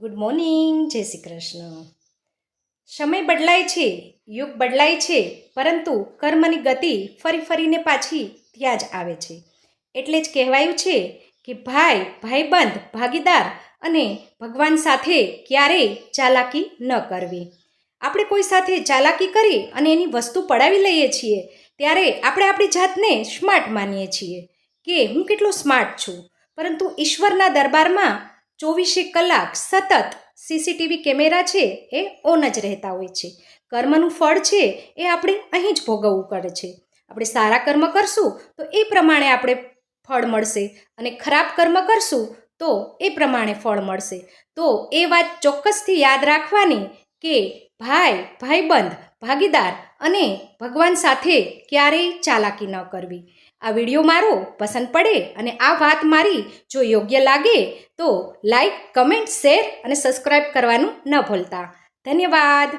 Good morning, જય શ્રી કૃષ્ણ. સમય બદલાય છે, યુગ બદલાય છે, પરંતુ કર્મની ગતિ ફરી ફરીને પાછી ત્યાં જ આવે છે. એટલે જ કહેવાયું છે કે ભાઈ, ભાઈબંધ, ભાગીદાર અને ભગવાન સાથે ક્યારેય ચાલાકી ન કરવી. આપણે કોઈ સાથે ચાલાકી કરી અને એની વસ્તુ પડાવી લઈએ છીએ ત્યારે આપણે આપણી જાતને સ્માર્ટ માનીએ છીએ કે હું કેટલો સ્માર્ટ છું, પરંતુ ઈશ્વરના દરબારમાં 24 કલાક સતત સીસીટીવી કેમેરા છે એ ઓન જ રહેતા હોય છે. કર્મનું ફળ છે એ આપણે અહીં જ ભોગવવું પડે છે. આપણે સારા કર્મ કરશું તો એ પ્રમાણે આપણે ફળ મળશે અને ખરાબ કર્મ કરશું તો એ પ્રમાણે ફળ મળશે. તો એ વાત ચોક્કસથી યાદ રાખવાની કે ભાઈ, ભાઈબંધ, ભાગીદાર અને ભગવાન સાથે ક્યારેય ચાલાકી ન કરવી. આ વિડીયો મારો પસંદ પડે અને આ વાત મારી જો યોગ્ય લાગે તો લાઈક, કમેન્ટ, શેર અને સબસ્ક્રાઈબ કરવાનું ન ભૂલતા. ધન્યવાદ.